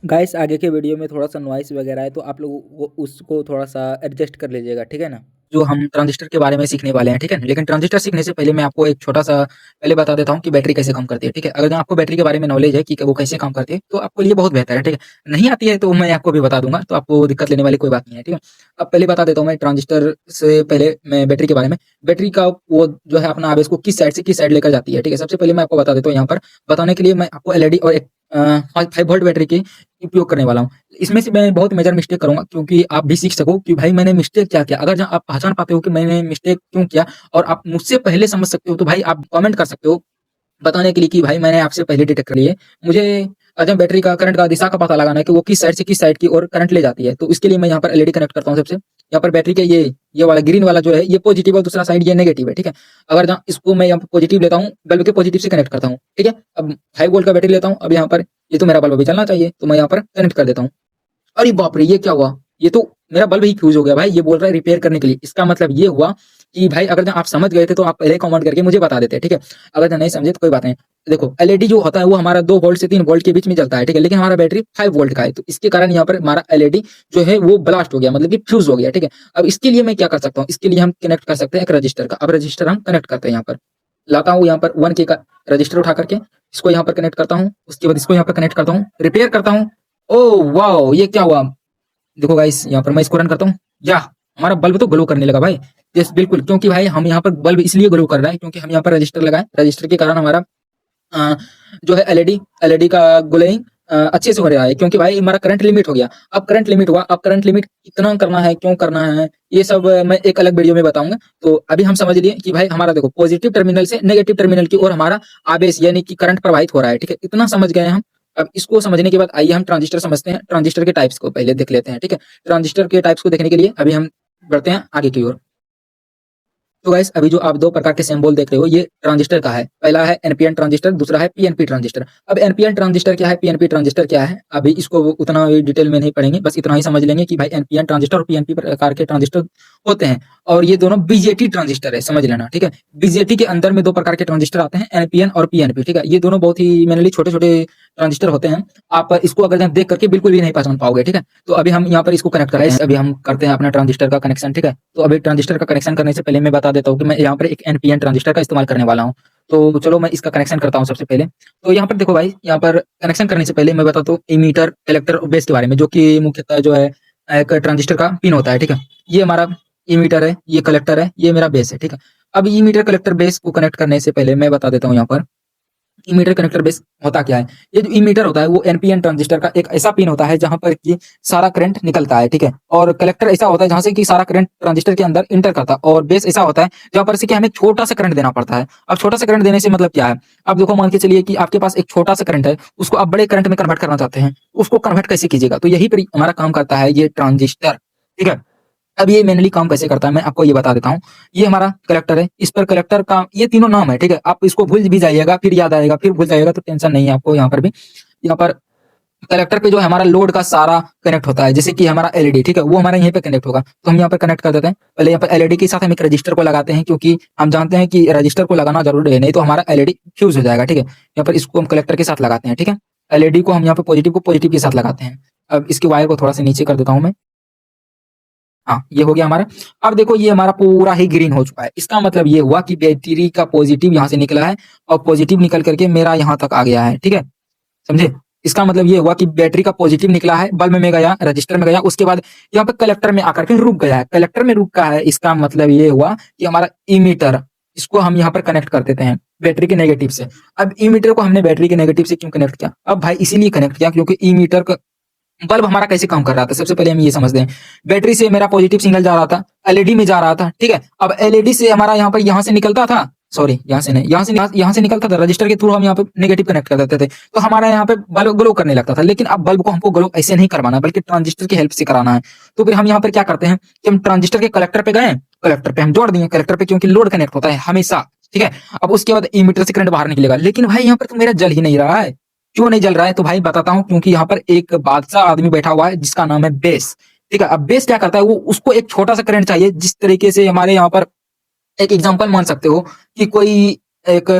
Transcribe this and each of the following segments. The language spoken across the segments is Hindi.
गाइस आगे के वीडियो में थोड़ा सा नॉइस वगैरह है तो आप लोग उसको थोड़ा सा एडजस्ट कर लीजिएगा, ठीक है ना। जो हम ट्रांजिस्टर के बारे में सीखने वाले हैं, ठीक है। लेकिन ट्रांजिस्टर सीखने से पहले मैं आपको एक छोटा सा पहले बता देता हूँ कि बैटरी कैसे काम करती है, ठीक है। अगर आपको बैटरी के बारे में नॉलेज है कि वो कैसे काम करती है तो आपको लिए बहुत बेहतर है, ठीक है। नहीं आती है तो मैं आपको भी बता दूंगा, तो आपको दिक्कत लेने वाली कोई बात नहीं है, ठीक है। अब पहले बता देता हूँ मैं ट्रांजिस्टर से पहले मैं बैटरी के बारे में। बैटरी का वो जो है अपना आवेश को किस साइड से किस साइड लेकर जाती है, ठीक है। सबसे पहले मैं आपको बता देता हूँ, यहाँ पर बताने के लिए मैं आपको एलईडी और एक 5 वोल्ट बैटरी की उपयोग करने वाला हूँ। इसमें से मैं बहुत मेजर मिस्टेक करूँगा क्योंकि आप भी सीख सको कि भाई मैंने मिस्टेक क्या किया। अगर आप पहचान पाते हो कि मैंने मिस्टेक क्यों किया और आप मुझसे पहले समझ सकते हो तो भाई आप कमेंट कर सकते हो बताने के लिए कि भाई मैंने आपसे पहले डिटेक्ट कर लिए। मुझे जब बैटरी का करंट का दिशा का पता लगाना है कि वो किस साइड से किस साइड की ओर करंट ले जाती है, तो इसके लिए मैं यहाँ पर एलईडी कनेक्ट करता हूँ सबसे। यहाँ पर बैटरी के ये वाला ग्रीन वाला जो है ये पॉजिटिव और दूसरा साइड ये नेगेटिव है, ठीक है। अगर जहाँ इसको मैं यहाँ पर पॉजिटिव लेता हूँ, बल्ब के पॉजिटिव से कनेक्ट करता हूँ, ठीक है। अब 5 वोल्ट का बैटरी लेता हूँ। अब यहाँ पर ये तो मेरा बल्ब भी चलना चाहिए तो मैं यहाँ पर कनेक्ट कर देता हूँ। अरे बाप रे! ये क्या हुआ? ये तो मेरा बल्ब ही फ्यूज़ हो गया भाई, ये बोल रहा है रिपेयर करने के लिए। इसका मतलब ये हुआ कि भाई अगर आप समझ गए थे तो आप पहले कमेंट करके मुझे बता देते, ठीक है। अगर नहीं समझे तो कोई बात नहीं। देखो एलईडी जो होता है वो हमारा 2 वोल्ट से 3 वोल्ट के बीच में जलता है, ठीक है। लेकिन हमारा बैटरी 5 वोल्ट का है, तो इसके कारण यहाँ पर हमारा एलईडी जो है वो ब्लास्ट हो गया, मतलब कि फ्यूज़ हो गया, ठीक है। अब इसके लिए मैं क्या कर सकता हूँ? इसके लिए हम कनेक्ट कर सकते हैं एक रजिस्टर का। अब रजिस्टर हम कनेक्ट करते हैं यहाँ पर। लाता हूँ यहाँ पर 1K का रजिस्टर उठा करके, इसको यहाँ पर कनेक्ट करता हूँ, उसके बाद इसको यहाँ पर कनेक्ट करता हूँ, रिपेयर करता हूँ। Oh wow! ये क्या हुआ? देखो गाइस यहाँ पर मैं इसको रन करता हूँ, या हमारा बल्ब तो ग्लो करने लगा भाई। यस बिल्कुल, क्योंकि भाई हम यहाँ पर बल्ब इसलिए ग्लो कर रहा है क्योंकि हम यहाँ पर रजिस्टर लगाए, रजिस्टर के कारण हमारा अ, जो है एलईडी का ग्लोइंग अच्छे से हो रहा है क्योंकि भाई हमारा करंट लिमिट हो गया। अब करंट लिमिट हुआ, अब करंट लिमिट कितना करना है, क्यों करना है, ये सब मैं एक अलग वीडियो में बताऊंगा। तो अभी हम समझ लिए कि भाई हमारा देखो पॉजिटिव टर्मिनल से नेगेटिव टर्मिनल की ओर हमारा आवेश यानी कि करंट प्रवाहित हो रहा है, ठीक है। इतना समझ गए हम। अब इसको समझने के बाद आइए हम ट्रांजिस्टर समझते हैं। ट्रांजिस्टर के टाइप्स को पहले देख लेते हैं, ठीक है। ट्रांजिस्टर के टाइप्स को देखने के लिए अभी हम बढ़ते हैं आगे की ओर। तो गाइस अभी जो आप 2 प्रकार के सिंबल देख रहे हो ये ट्रांजिस्टर का है। पहला है एनपीएन ट्रांजिस्टर, दूसरा है पीएनपी ट्रांजिस्टर। अब एनपीएन ट्रांजिस्टर क्या है, पीएनपी ट्रांजिस्टर क्या है, अभी इसको उतना डिटेल में नहीं पढ़ेंगे, बस इतना ही समझ लेंगे कि भाई एनपीएन ट्रांजिस्टर और पीएनपी प्रकार के ट्रांजिस्टर होते हैं और ये दोनों बीजेटी ट्रांजिस्टर है, समझ लेना, ठीक है। बीजेटी के अंदर में 2 प्रकार के ट्रांजिस्टर आते हैं, एनपीएन और पीएनपी, ठीक है। ये दोनों बहुत ही मेनली छोटे-छोटे ट्रांजिस्टर होते हैं। आप इसको अगर देख करके बिल्कुल भी नहीं पहचान पाओगे, ठीक है। तो अभी हम यहाँ पर इसको कनेक्ट करते हैं। अभी हम करते हैं अपना ट्रांजिस्टर का कनेक्शन, ठीक है। तो अभी ट्रांजिस्टर का कनेक्शन करने से पहले मैं बता देता हूँ कि मैं यहाँ पर एक एनपीएन ट्रांजिस्टर का इस्तेमाल करने वाला हूँ। तो चलो मैं इसका कनेक्शन करता हूँ सबसे पहले। तो यहाँ पर देखो भाई, यहाँ पर कनेक्शन करने से पहले मैं बताता हूँ इमीटर, कलेक्टर और बेस के बारे में, जो कि मुख्यतः जो है एक ट्रांजिस्टर का पिन होता है, ठीक है। ये हमारा इमीटर है, ये कलेक्टर है, ये मेरा बेस है, ठीक है। अब इमीटर, कलेक्टर, बेस को कनेक्ट करने से पहले मैं बता देता हूँ यहाँ पर इमीटर कनेक्टर बेस होता क्या है। ये जो इमीटर होता है वो एनपीएन ट्रांजिस्टर का एक ऐसा पिन होता है जहां पर कि सारा करंट निकलता है, ठीक है। और कलेक्टर ऐसा होता है जहां से कि सारा करंट ट्रांजिस्टर के अंदर इंटर करता है। और बेस ऐसा होता है जहां पर से कि हमें छोटा सा करंट देना पड़ता है। अब छोटा सा करंट देने से मतलब क्या है, अब देखो मान के चलिए कि आपके पास एक छोटा सा करंट है, उसको आप बड़े करंट में कन्वर्ट करना चाहते हैं, उसको कन्वर्ट कैसे कीजिएगा, तो यही पर हमारा काम करता है ये ट्रांजिस्टर, ठीक है। अब ये मेनली काम कैसे करता है मैं आपको ये बता देता हूँ। ये हमारा कलेक्टर है, इस पर कलेक्टर का ये तीनों नाम है, ठीक है। आप इसको भूल भी जाइएगा फिर याद आएगा, फिर भूल जाइएगा तो टेंशन नहीं है आपको। यहाँ पर भी यहाँ पर कलेक्टर पे जो है हमारा लोड का सारा कनेक्ट होता है, जैसे कि हमारा एलईडी, ठीक है, वो हमारा यहीं पे कनेक्ट होगा। तो हम यहाँ पर कनेक्ट कर देते हैं। पहले यहाँ पर एलईडी के साथ हम एक रजिस्टर को लगाते हैं क्योंकि हम जानते हैं कि रजिस्टर को लगाना जरूरी है, नहीं तो हमारा एलईडी फ्यूज हो जाएगा, ठीक है। यहाँ पर इसको हम कलेक्टर के साथ लगाते हैं, ठीक है। एलईडी को हम यहाँ पे पॉजिटिव को पॉजिटिव के साथ लगाते हैं। अब इसके वायर को थोड़ा सा नीचे कर देता हूँ मैं। हाँ, ये हो गया हमारा। अब देखो ये हमारा पूरा ही ग्रीन हो चुका है। इसका मतलब ये हुआ कि बैटरी का पॉजिटिव यहाँ से निकला है और पॉजिटिव निकल करके मेरा यहाँ तक आ गया है, ठीक है, समझे। इसका मतलब ये हुआ कि बैटरी का पॉजिटिव निकला है, बल्ब में गया, रजिस्टर में गया, उसके बाद यहाँ पे कलेक्टर में आकर के रुक गया है। कलेक्टर में रुका है, इसका मतलब ये हुआ कि हमारा इमीटर, इसको हम यहाँ पर कनेक्ट कर देते हैं बैटरी के नेगेटिव से। अब इमीटर को हमने बैटरी के नेगेटिव से क्यों कनेक्ट किया, अब भाई इसीलिए कनेक्ट किया क्योंकि इमीटर का बल्ब हमारा कैसे काम कर रहा था, सबसे पहले हम ये समझते हैं। बैटरी से मेरा पॉजिटिव सिग्नल जा रहा था, एलईडी में जा रहा था, ठीक है। अब एलईडी से हमारा यहाँ पर यहाँ से निकलता था, सॉरी यहाँ से नहीं, यहाँ से निकलता था, रजिस्टर के थ्रू हम यहाँ पे नेगेटिव कनेक्ट कर देते थे, तो हमारा यहाँ पे बल्ब ग्लो करने लगता था। लेकिन अब बल्ब को हमको ग्लो ऐसे नहीं करवाना बल्कि ट्रांजिस्टर की हेल्प से कराना है। तो फिर हम यहाँ पर क्या करते हैं कि हम ट्रांजिस्टर के कलेक्टर पे गए, कलेक्टर पे हम जोड़ दिए, कलेक्टर पे क्योंकि लोड कनेक्ट होता है हमेशा, ठीक है। अब उसके बाद इमीटर से करंट बाहर निकलेगा। लेकिन भाई यहाँ पर तो मेरा जल ही नहीं रहा है, क्यों नहीं जल रहा है, तो भाई बताता हूँ। क्योंकि यहाँ पर एक बादशाह आदमी बैठा हुआ है जिसका नाम है बेस, ठीक है। अब बेस क्या करता है, वो उसको एक छोटा सा करंट चाहिए, जिस तरीके से हमारे यहाँ पर एक एग्जांपल मान सकते हो कि कोई एक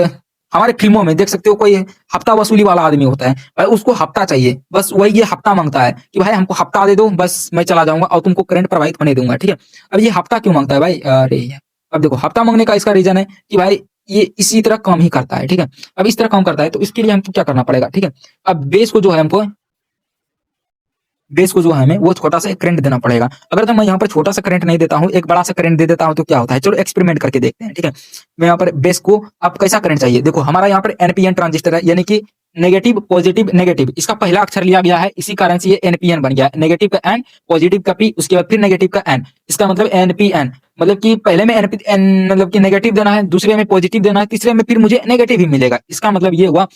हमारे फिल्मों में देख सकते हो कोई हफ्ता वसूली वाला आदमी होता है भाई, उसको हफ्ता चाहिए, बस वही ये हफ्ता मांगता है कि भाई हमको हफ्ता दे दो, बस मैं चला जाऊंगा और तुमको करंट प्रवाहित होने दूंगा, ठीक है। अब ये हफ्ता क्यों मांगता है भाई? अरे यार, अब देखो हफ्ता मांगने का इसका रीजन है कि भाई ये इसी तरह काम ही करता है, ठीक है। अब इस तरह काम करता है तो इसके लिए हमको क्या करना पड़ेगा, ठीक है। अब बेस को जो है हमें वो छोटा सा एक करंट देना पड़ेगा। अगर तो मैं यहाँ पर छोटा सा करंट नहीं देता हूँ, एक बड़ा सा करंट दे देता हूँ तो क्या होता है, चलो एक्सपेरिमेंट करके देखते हैं, ठीक है। मैं यहाँ पर बेस को अब कैसा करंट चाहिए, देखो हमारा यहाँ पर एनपीएन ट्रांजिस्टर है, यानी कि नेगेटिव पॉजिटिव नेगेटिव, इसका पहला अक्षर लिया गया है, इसी कारण से ये एनपीएन बन गया। नेगेटिव का एन, पॉजिटिव का पी, उसके बाद फिर नेगेटिव का एन, इसका मतलब एनपीएन। मतलब कि पहले में एन मतलब कि नेगेटिव देना है, दूसरे में पॉजिटिव देना है, तीसरे में फिर मुझे नेगेटिव ही मिलेगा। इसका मतलब ये हुआ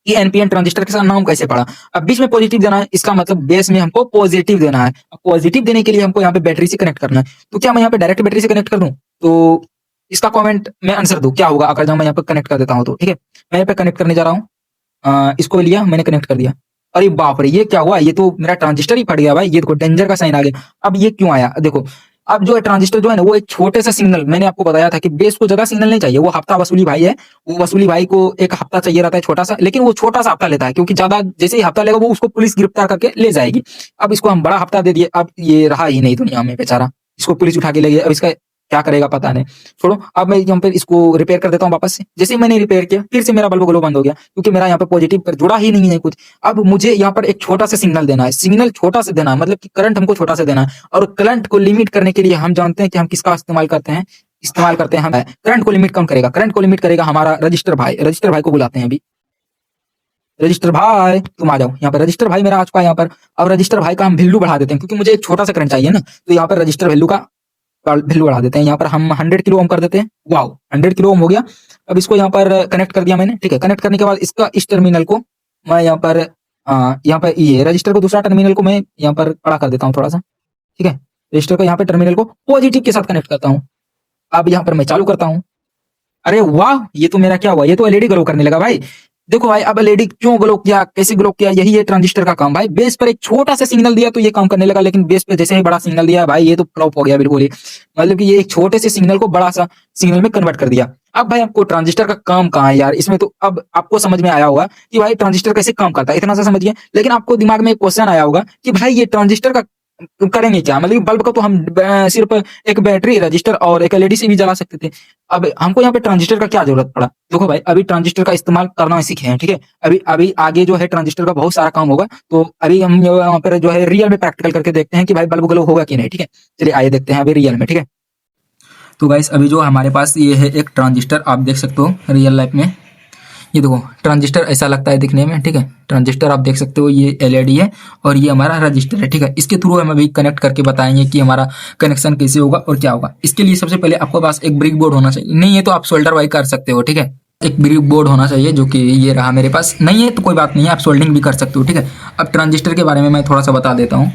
कि एनपीएन ट्रांजिस्टर के साथ नाम कैसे पड़ा। अब बीच में पॉजिटिव देना है, इसका मतलब बेस में हमको पॉजिटिव देना है। अब पॉजिटिव देने के लिए हमको यहाँ पे बैटरी से कनेक्ट करना है। तो क्या मैं यहाँ पे डायरेक्ट बैटरी से कनेक्ट कर दूं? तो इसका कमेंट में आंसर दूं क्या होगा अगर जब मैं यहाँ पे कनेक्ट कर देता हूँ तो, ठीक है। मैं यहाँ पे कनेक्ट करने जा रहा हूँ, इसको लिया मैंने, कनेक्ट कर दिया। अरे बाप रे, ये क्या हुआ? ये तो मेरा ट्रांजिस्टर ही फट गया भाई, ये देखो डेंजर का साइन आ गया। अब ये क्यों आया देखो, अब जो है ट्रांजिस्टर जो है ना वो एक छोटे से सिग्नल, मैंने आपको बताया था कि बेस को ज्यादा सिग्नल नहीं चाहिए, वो हफ्ता वसूली भाई है, वो वसूली भाई को एक हफ्ता चाहिए रहता है छोटा सा, लेकिन वो छोटा सा हफ्ता लेता है क्योंकि ज्यादा जैसे ही हफ्ता लेगा वो उसको पुलिस गिरफ्तार करके ले जाएगी। अब इसको हम बड़ा हफ्ता दे दिए, अब ये रहा ही नहीं दुनिया में बेचारा, इसको पुलिस उठा के ले गई। अब इसका क्या करेगा पता नहीं, छोड़ो। अब मैं यहाँ पे इसको रिपेयर कर देता हूँ वापस से। जैसे ही मैंने रिपेयर किया फिर से मेरा बल्ब ग्लो बंद हो गया क्योंकि मेरा यहाँ पे पॉजिटिव पर जुड़ा ही नहीं है कुछ। अब मुझे यहाँ पर एक छोटा सा सिग्नल देना है, सिग्नल छोटा सा देना है, मतलब कि करंट हमको छोटा सा देना है। और करंट को लिमिट करने के लिए हम जानते हैं कि हम किसका इस्तेमाल करते हैं हम करंट को लिमिट कौन करेगा? करंट को लिमिट करेगा हमारा रजिस्टर भाई। रजिस्टर भाई को बुलाते हैं अभी। रजिस्टर भाई तुम आ जाओ यहाँ पर, रजिस्टर भाई मेरा आ चुका है यहाँ पर। अब रजिस्टर भाई का हम वैल्यू बढ़ा देते हैं क्योंकि मुझे एक छोटा सा करंट चाहिए ना, तो यहाँ पर रजिस्टर वैल्यू का वैल्यू बढ़ा देते हैं। यहाँ पर हम 100 किलो ओम कर देते हैं। वाओ, 100 किलो ओम हो गया। अब इसको यहाँ पर कनेक्ट कर दिया मैंने, ठीक है। कनेक्ट करने के बाद इसका इस टर्मिनल को मैं यहाँ पर ये रजिस्टर को दूसरा टर्मिनल को मैं यहाँ पर बड़ा कर देता हूँ थोड़ा सा, ठीक है। रजिस्टर को यहाँ पे टर्मिनल को पॉजिटिव के साथ कनेक्ट करता हूँ। अब यहाँ पर मैं चालू करता हूँ। अरे वाह, ये तो मेरा क्या हुआ, ये तो एलईडी ग्लो करने लगा भाई। देखो भाई, अब एलईडी क्यों ग्लो किया, कैसे ग्लो किया, यही है ट्रांजिस्टर का काम भाई। बेस पर एक छोटा सा सिग्नल दिया तो ये काम करने लगा, लेकिन बेस पे जैसे ही बड़ा सिग्नल दिया भाई ये तो फ्लॉप हो गया बिल्कुल ही। मतलब कि ये एक छोटे से सिग्नल को बड़ा सा सिग्नल में कन्वर्ट कर दिया। अब भाई आपको ट्रांजिस्टर का काम कहाँ है यार इसमें? तो अब आपको समझ में आया होगा कि भाई ट्रांजिस्टर कैसे काम करता है, इतना सा समझिए। लेकिन आपको दिमाग में एक क्वेश्चन आया होगा कि भाई ये ट्रांजिस्टर का करेंगे क्या? मतलब बल्ब को तो हम सिर्फ एक बैटरी, रजिस्टर और एक एलईडी से भी जला सकते थे। अब हमको यहाँ पे ट्रांजिस्टर का क्या जरूरत पड़ा? देखो भाई, अभी ट्रांजिस्टर का इस्तेमाल करना सीखे हैं, ठीक है। अभी अभी आगे जो है ट्रांजिस्टर का बहुत सारा काम होगा, तो अभी हम यहाँ पर जो है रियल में प्रैक्टिकल करके देखते हैं कि भाई बल्ब ग्लो होगा कि नहीं, ठीक है। चलिए आइए देखते हैं अभी रियल में, ठीक है। तो गाइस अभी जो हमारे पास ये है एक ट्रांजिस्टर, आप देख सकते हो रियल लाइफ में। ये देखो ट्रांजिस्टर ऐसा लगता है दिखने में, ठीक है। ट्रांजिस्टर आप देख सकते हो, ये एलईडी है और ये हमारा रजिस्टर है, ठीक है। इसके थ्रू हम अभी कनेक्ट करके बताएंगे कि हमारा कनेक्शन कैसे होगा और क्या होगा। इसके लिए सबसे पहले आपके पास एक ब्रिक बोर्ड होना चाहिए, नहीं है तो आप सोल्डर वाई कर सकते हो, ठीक है। एक ब्रिक बोर्ड होना चाहिए, जो कि ये रहा मेरे पास। नहीं है तो कोई बात नहीं है, आप सोल्डिंग भी कर सकते हो, ठीक है। अब ट्रांजिस्टर के बारे में मैं थोड़ा सा बता देता हूँ।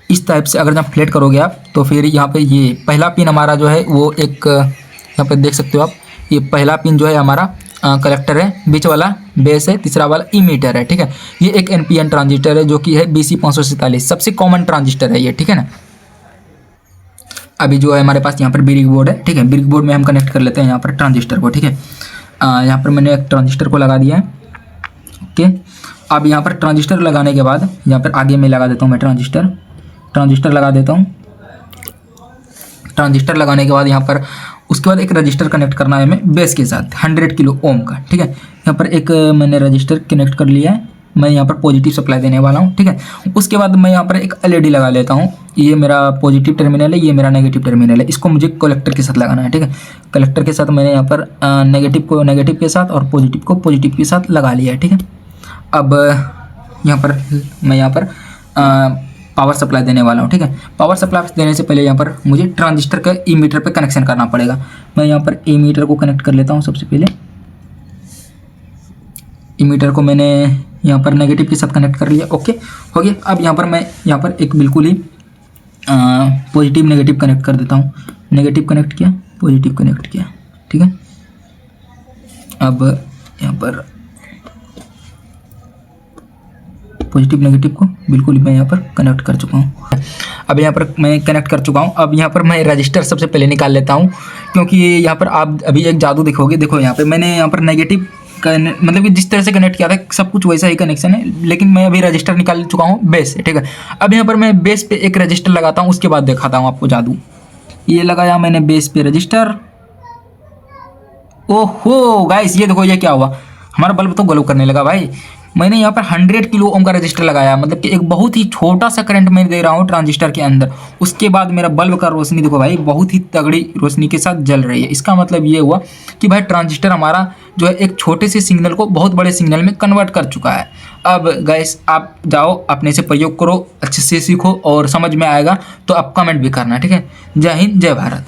इस टाइप से अगर जब फ्लेट करोगे आप तो फिर यहाँ पे ये पहला पिन हमारा जो है वो एक, यहाँ पे देख सकते हो आप, ये पहला पिन जो है हमारा कलेक्टर है, बीच वाला बेस है, तीसरा वाला इमीटर है, ठीक है। ये एक एनपीएन ट्रांजिस्टर है जो कि है BC547, सबसे कॉमन ट्रांजिस्टर है ये, ठीक है ना। अभी जो है हमारे पास यहाँ पर ब्रिक बोर्ड है, ठीक है। ब्रिक बोर्ड में हम कनेक्ट कर लेते हैं यहाँ पर ट्रांजिस्टर को, ठीक है। यहाँ पर मैंने एक ट्रांजिस्टर को लगा दिया है, ओके। अब यहाँ पर ट्रांजिस्टर लगाने के बाद यहाँ पर आगे में लगा देता हूँ मैं ट्रांजिस्टर लगा देता हूँ। ट्रांजिस्टर लगाने के बाद यहाँ पर उसके बाद एक रजिस्टर कनेक्ट करना है हमें बेस के साथ 100 किलो ओम का, ठीक है। यहाँ पर एक मैंने रजिस्टर कनेक्ट कर लिया है, मैं यहाँ पर पॉजिटिव सप्लाई देने वाला हूँ, ठीक है। उसके बाद मैं यहाँ पर एक एलईडी लगा लेता हूँ। ये मेरा पॉजिटिव टर्मिनल है, ये मेरा नेगेटिव टर्मिनल है। इसको मुझे कलेक्टर के साथ लगाना है, ठीक है। कलेक्टर के साथ मैंने यहाँ पर नेगेटिव को नेगेटिव के साथ और पॉजिटिव को पॉजिटिव के साथ लगा लिया है, ठीक है। अब यहाँ पर मैं यहाँ पर पावर सप्लाई देने वाला हूँ, ठीक है। पावर सप्लाई देने से पहले यहाँ पर मुझे ट्रांजिस्टर का इमीटर पे कनेक्शन करना पड़ेगा। मैं यहाँ पर इमीटर को कनेक्ट कर लेता हूँ सबसे पहले। इमीटर को मैंने यहाँ पर नेगेटिव के साथ कनेक्ट कर लिया, ओके हो गया। अब यहाँ पर मैं यहाँ पर एक बिल्कुल ही पॉजिटिव नेगेटिव कनेक्ट कर देता हूँ। नेगेटिव कनेक्ट किया, पॉजिटिव कनेक्ट किया, ठीक है। अब यहाँ पर पॉजिटिव नेगेटिव को बिल्कुल मैं यहाँ पर कनेक्ट कर चुका हूँ। अब यहाँ पर मैं कनेक्ट कर चुका हूँ। अब यहाँ पर मैं रजिस्टर सबसे पहले निकाल लेता हूँ, क्योंकि यहाँ पर आप अभी एक जादू दिखोगे। देखो यहाँ पर मैंने यहाँ पर नेगेटिव मतलब कि जिस तरह से कनेक्ट किया था सब कुछ वैसा ही कनेक्शन है, लेकिन मैं अभी रजिस्टर निकाल चुका हूँ बेस से, ठीक है। अब यहाँ पर मैं बेस पे एक रजिस्टर लगाता हूँ, उसके बाद दिखाता हूँ आपको जादू। ये लगाया मैंने बेस पे रजिस्टर। ओहो गाइस, ये देखो ये क्या हुआ, हमारा बल्ब तो ग्लो करने लगा भाई। मैंने यहाँ पर 100 किलो ओम का रजिस्टर लगाया, मतलब कि एक बहुत ही छोटा सा करंट मैं दे रहा हूँ ट्रांजिस्टर के अंदर। उसके बाद मेरा बल्ब का रोशनी देखो भाई, बहुत ही तगड़ी रोशनी के साथ जल रही है। इसका मतलब ये हुआ कि भाई ट्रांजिस्टर हमारा जो है एक छोटे से सिग्नल को बहुत बड़े सिग्नल में कन्वर्ट कर चुका है। अब गाइस आप जाओ अपने से प्रयोग करो, अच्छे से सीखो और समझ में आएगा तो आप कमेंट भी करना, ठीक है। जय हिंद, जय भारत।